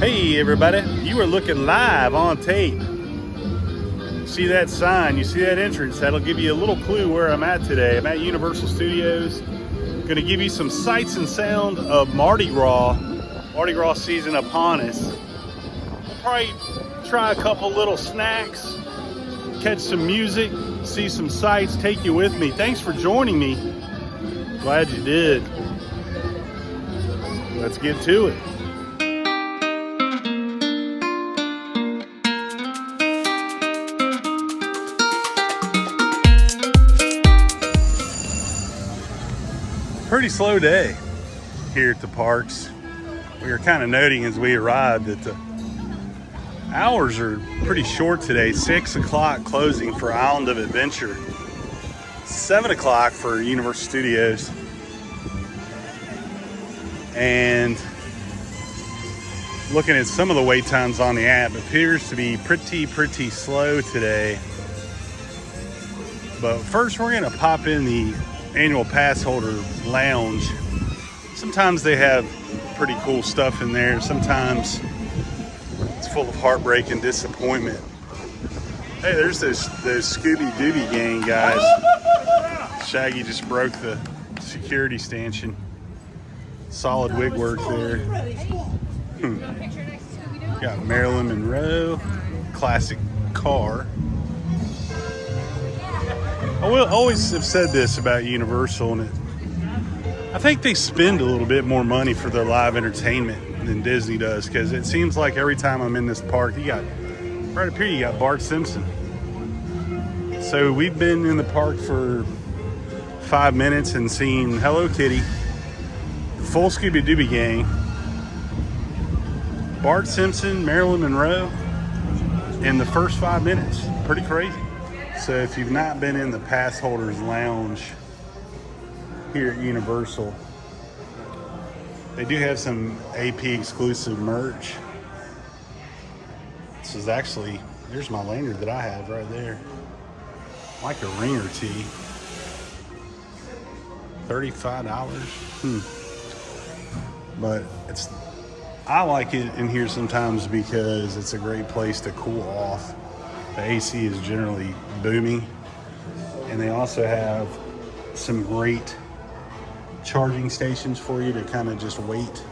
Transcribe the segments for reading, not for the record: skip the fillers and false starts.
Hey everybody, you are looking live on tape. See that sign, you see that entrance, that'll give you a little clue where I'm at today. I'm at Universal Studios. Gonna give you some sights and sound of Mardi Gras. Mardi Gras season upon us. I'll probably try a couple little snacks, catch some music, see some sights, take you with me. Thanks for joining me. Glad you did. Let's get to it. Pretty slow day here at the parks. We were kind of noting as we arrived that the hours are pretty short today. 6 o'clock closing for Island of Adventure. 7 o'clock for Universal Studios. And looking at some of the wait times on the app, it appears to be pretty slow today. But first we're gonna pop in the annual pass holder lounge. Sometimes they have pretty cool stuff in there. Sometimes it's full of heartbreak and disappointment. Hey, there's those Scooby-Dooby gang guys. Shaggy just broke the security stanchion. Solid wig work there. Got Marilyn Monroe, classic car. I will always have said this about Universal, and I think they spend a little bit more money for their live entertainment than Disney does, because it seems like every time I'm in this park, you got, right up here, you got Bart Simpson. So we've been in the park for 5 minutes and seen Hello Kitty, the full Scooby-Dooby gang, Bart Simpson, Marilyn Monroe, in the first 5 minutes. Pretty crazy. So if you've not been in the pass holders lounge here at Universal, they do have some AP exclusive merch. This is actually, there's my lanyard that I have right there. Like a ringer tee. $35. But I like it in here sometimes because it's a great place to cool off. The AC is generally booming, and they also have some great charging stations for you to kind of just wait,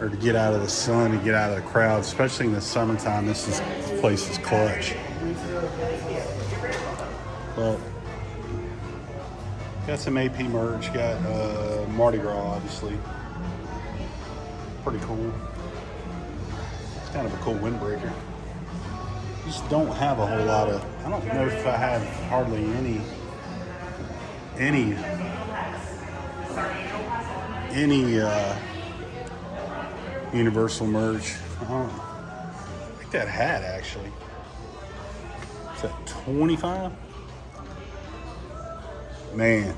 or to get out of the sun and get out of the crowd, especially in the summertime. This place is clutch. Well, got some AP merch, got Mardi Gras, obviously. Pretty cool. It's kind of a cool windbreaker. Just don't have a whole lot of, I don't know if I have hardly any Universal merch. I think that hat actually, is that 25? Man,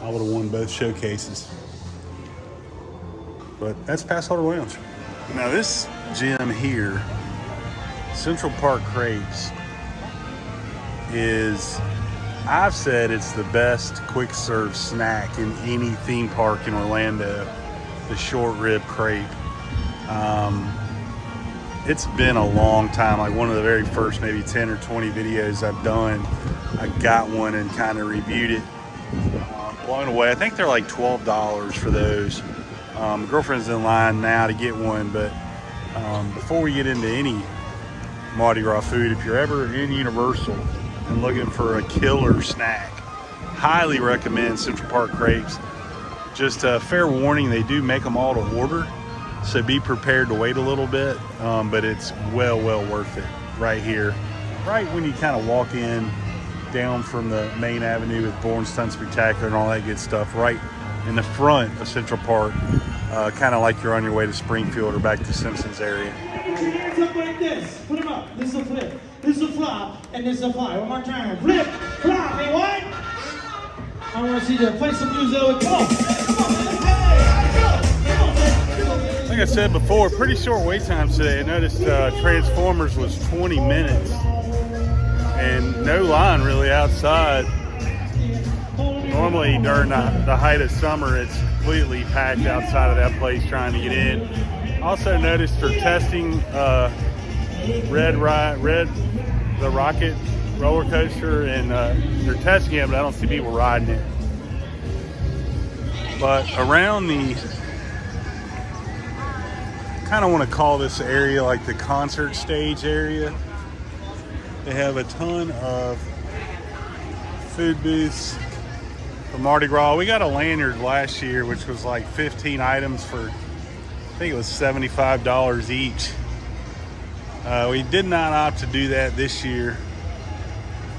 I would have won both showcases. But that's Pass Holder Lounge. Now this gym here, Central Park Crepes, is, I've said it's the best quick serve snack in any theme park in Orlando, the short rib crepe. It's been a long time, like one of the very first maybe 10 or 20 videos I've done, I got one and kind of reviewed it. Blown away. I think they're like $12 for those. Girlfriend's in line now to get one, but before we get into any Mardi Gras food, if you're ever in Universal and looking for a killer snack, highly recommend Central Park Crepes. Just a fair warning, they do make them all to order, so be prepared to wait a little bit, but it's well worth it right here, right when you kind of walk in down from the main avenue with Bornstein Spectacular and all that good stuff, right in the front of Central Park, kind of like you're on your way to Springfield or back to Simpsons area. Hands up like this. Put them up. This is a flip. This is a flop. And this is a fly. One more time. Flip, flop. Hey, what? I want to see you play some music. Come on. Come on. Hey, Like I said before, pretty short wait times today. I noticed Transformers was 20 minutes and no line really outside. Normally during the height of summer, it's completely packed outside of that place trying to get in. Also noticed they're testing the Rocket roller coaster, and they're testing it, but I don't see people riding it. But around the, kind of want to call this area like the concert stage area. They have a ton of food booths for Mardi Gras. We got a lanyard last year, which was like 15 items for, I think it was $75 each. We did not opt to do that this year,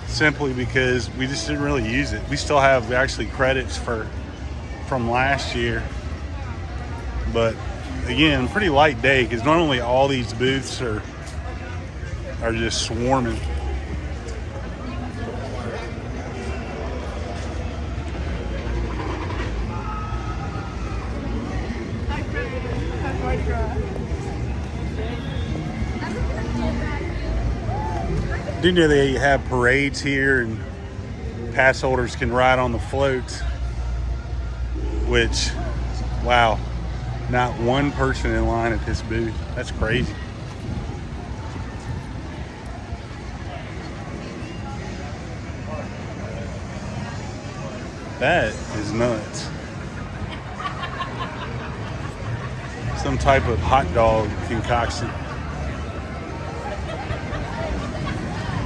simply because we just didn't really use it. We still have actually credits from last year, but again, pretty light day because normally all these booths are just swarming. Do you know they have parades here and pass holders can ride on the floats, which, wow, not one person in line at this booth. That's crazy. That is nuts. Some type of hot dog concoction.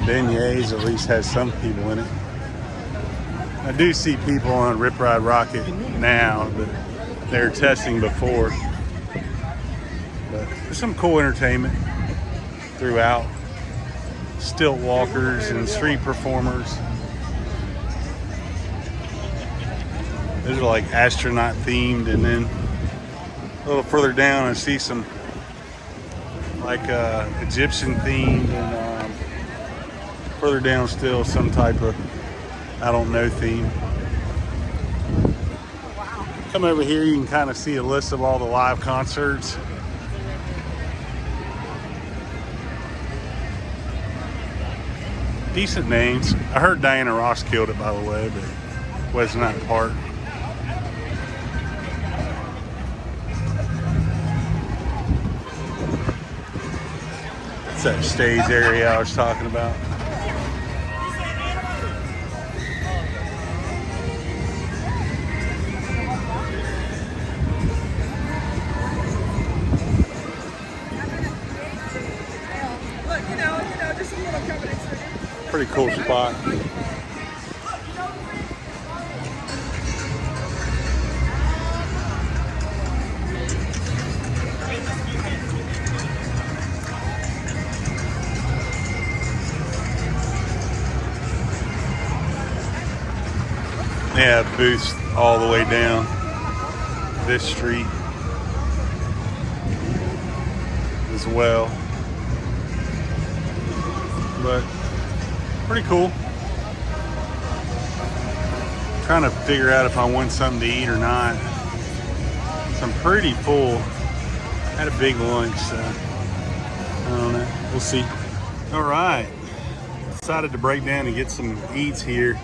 Beignets at least has some people in it. I do see people on Rip Ride Rocket now, but they were testing before. But there's some cool entertainment throughout. Stilt walkers and street performers. Those are like astronaut themed, and then a little further down I see some like Egyptian themed, and further down still some type of, I don't know, theme. Come over here, you can kind of see a list of all the live concerts. Decent names. I heard Diana Ross killed it, by the way, but wasn't that part. It's that stage area I was talking about. Pretty cool spot. They have booths all the way down this street as well. But pretty cool. Trying to figure out if I want something to eat or not. So I'm pretty full. Had a big lunch, so I don't know. We'll see. All right. Decided to break down and get some eats here.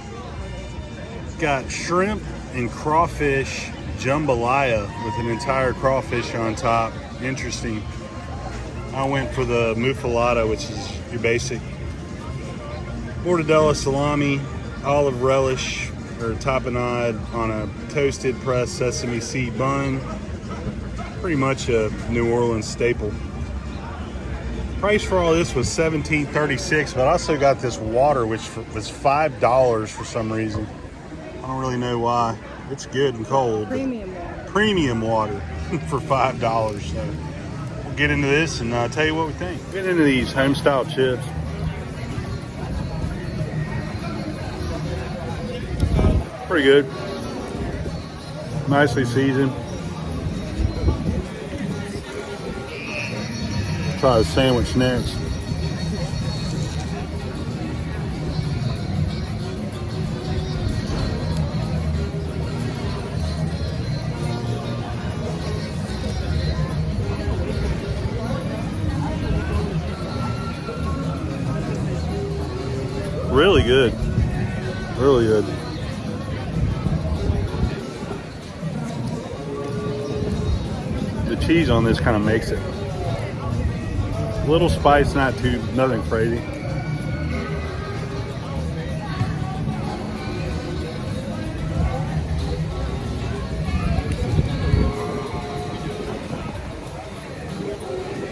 Got shrimp and crawfish jambalaya with an entire crawfish on top. Interesting. I went for the muffalata, which is your basic mortadella salami, olive relish or tapenade on a toasted pressed sesame seed bun. Pretty much a New Orleans staple. Price for all this was $17.36, but I also got this water, which was $5 for some reason. I don't really know why. It's good and cold. Premium water. Premium water for $5. So we'll get into this and tell you what we think. Get into these home style chips. Pretty good. Nicely seasoned. Try the sandwich next. Really good. Really good. the cheese on this kind of makes it. A little spice, nothing crazy.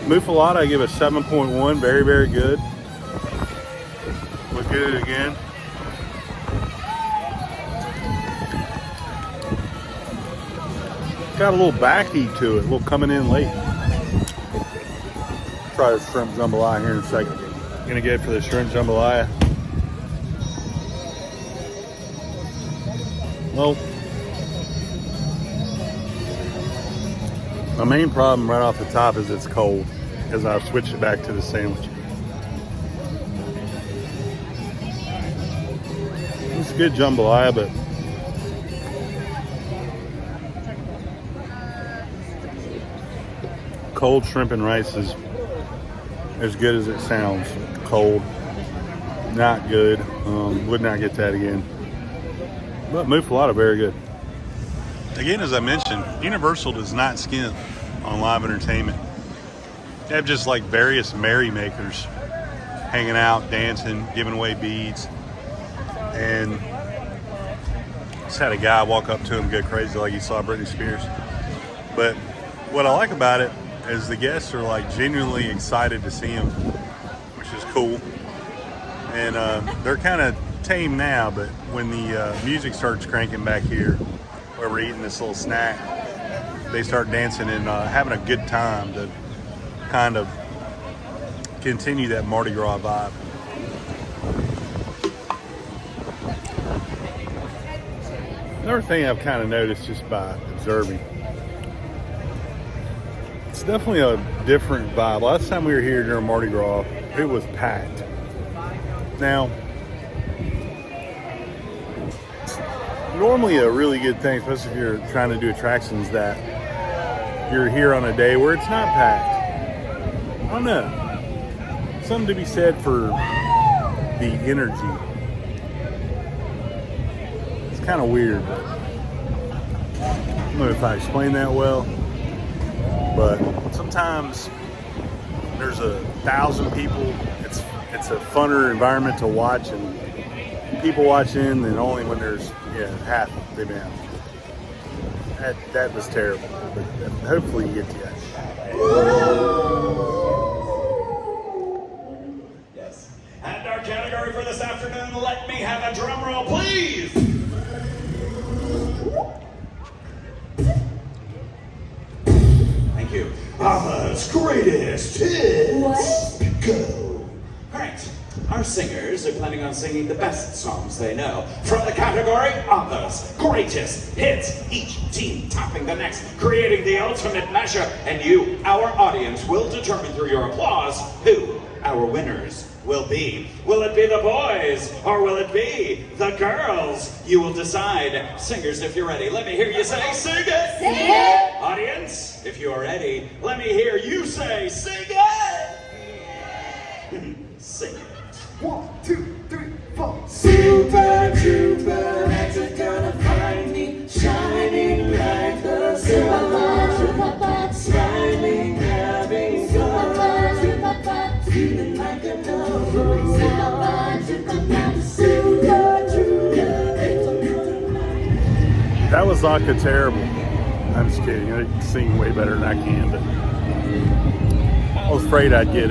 Muffalata, I give a 7.1. Very, very good. Look at it again. Got a little backy to it, a little coming in late. Try the shrimp jambalaya here in a second. Gonna get for the shrimp jambalaya. Well, my main problem right off the top is it's cold, as I've switched it back to the sandwich. It's good jambalaya, but cold shrimp and rice is as good as it sounds. Cold, not good. Would not get that again. But muffalata, very good. Again, as I mentioned, Universal does not skimp on live entertainment. They have just like various merrymakers hanging out, dancing, giving away beads. And just had a guy walk up to him, go crazy like he saw Britney Spears. But what I like about it is the guests are like genuinely excited to see him, which is cool. And they're kind of tame now, but when the music starts cranking back here, where we're eating this little snack, they start dancing and having a good time to kind of continue that Mardi Gras vibe. Another thing I've kind of noticed just by observing, it's definitely a different vibe. Last time we were here during Mardi Gras, it was packed. Now, it's normally a really good thing, especially if you're trying to do attractions, that you're here on a day where it's not packed. I don't know. Something to be said for the energy. It's kind of weird, but I don't know if I explained that well. But sometimes there's 1,000 people. It's a funner environment to watch, and people watching, than only when there's half the amount. That was terrible. But hopefully you get to that. Yes. And our category for this afternoon, let me have a drum roll, please. Thank you. Mama's greatest hits. What? Go. All right. Our singers are planning on singing the best songs they know from the category Mama's greatest hits. Each team topping the next, creating the ultimate measure. And you, our audience, will determine through your applause who our winners will be. Will it be the boys or will it be the girls? You will decide. Singers, if you're ready, let me hear you say, sing it! Sing it! Audience, if you are ready, let me hear you say, sing it! Sing it. 1, 2, 3, 4. Super Trooper, that's a gonna find me, shining like the sun, smiling, having fun, feeling like a novel. That was Aka terrible. I'm just kidding. I can sing way better than I can, but I was afraid I'd get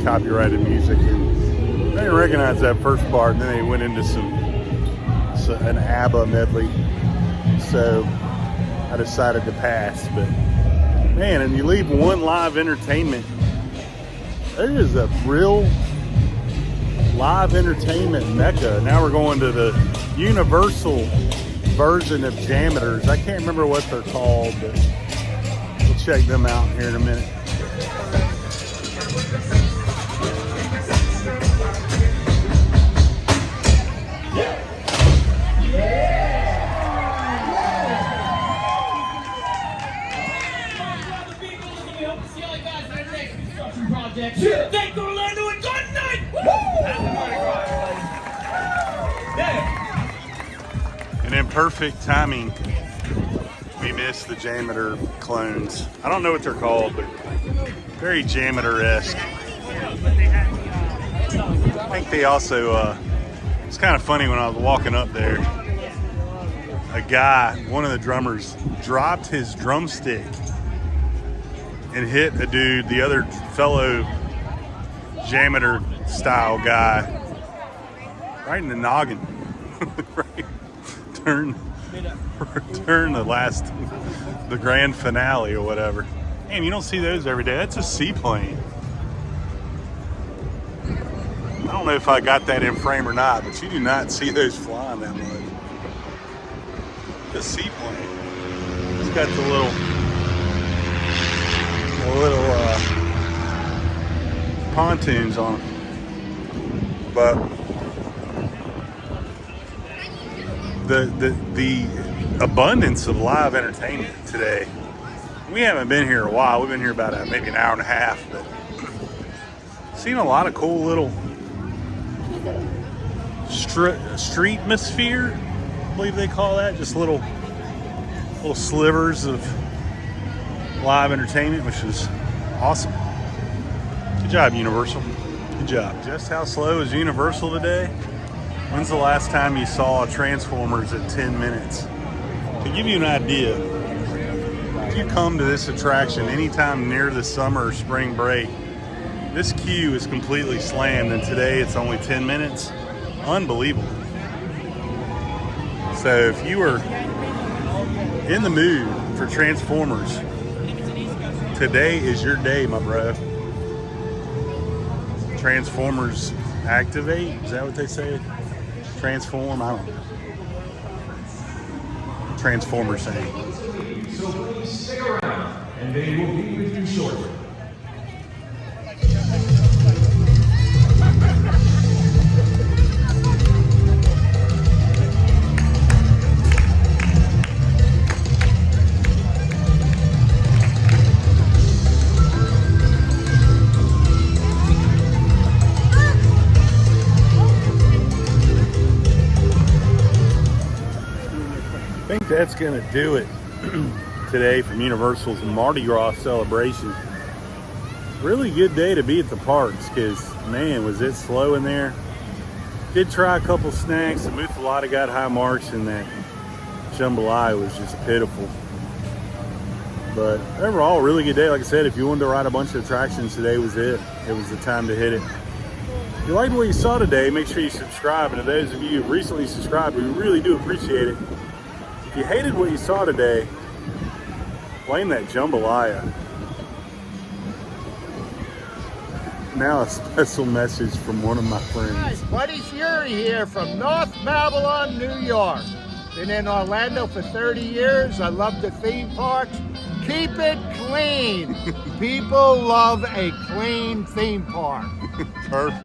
copyrighted music. And I didn't recognize that first part, and then they went into an ABBA medley. So I decided to pass. But man, and you leave one live entertainment. It is a real live entertainment mecca. Now we're going to the Universal version of Jameters. I can't remember what they're called, but we'll check them out here in a minute. Thank Orlando and good night! Happy Mardi Gras, everybody. Yeah. And in perfect timing, We missed the Janitor clones. I don't know what they're called, but very Janitor-esque. I think they also, it's kind of funny when I was walking up there, a guy, one of the drummers, dropped his drumstick and hit a dude, the other fellow Janitor style guy, right in the noggin. Right. Turn the grand finale or whatever. Damn, you don't see those every day. That's a seaplane. I don't know if I got that in frame or not, but you do not see those flying that much. The seaplane. It's got the little pontoons on it. But the abundance of live entertainment today. We haven't been here a while. We've been here about maybe an hour and a half, but seen a lot of cool little streetmosphere, I believe they call that. Just little slivers of live entertainment, which is awesome. Good job, Universal. Good job. Just how slow is Universal today? When's the last time you saw Transformers at 10 minutes? To give you an idea, if you come to this attraction anytime near the summer or spring break, this queue is completely slammed, and today it's only 10 minutes. Unbelievable. So if you are in the mood for Transformers, today is your day, my bro. Transformers activate, is that what they say? Transform, I don't know. Transformers saying. So please stick around, and they will be with you shortly. I think that's going to do it today from Universal's Mardi Gras celebration. Really good day to be at the parks because, man, was it slow in there. Did try a couple snacks. The Muthalata got high marks, and that jambalaya was just pitiful. But overall, really good day. Like I said, if you wanted to ride a bunch of attractions, today was it. It was the time to hit it. If you liked what you saw today, make sure you subscribe. And to those of you who recently subscribed, we really do appreciate it. If you hated what you saw today, blame that jambalaya. Now a special message from one of my friends. Hi, Buddy Fury here from North Babylon, New York. Been in Orlando for 30 years. I love the theme parks. Keep it clean. People love a clean theme park. Perfect.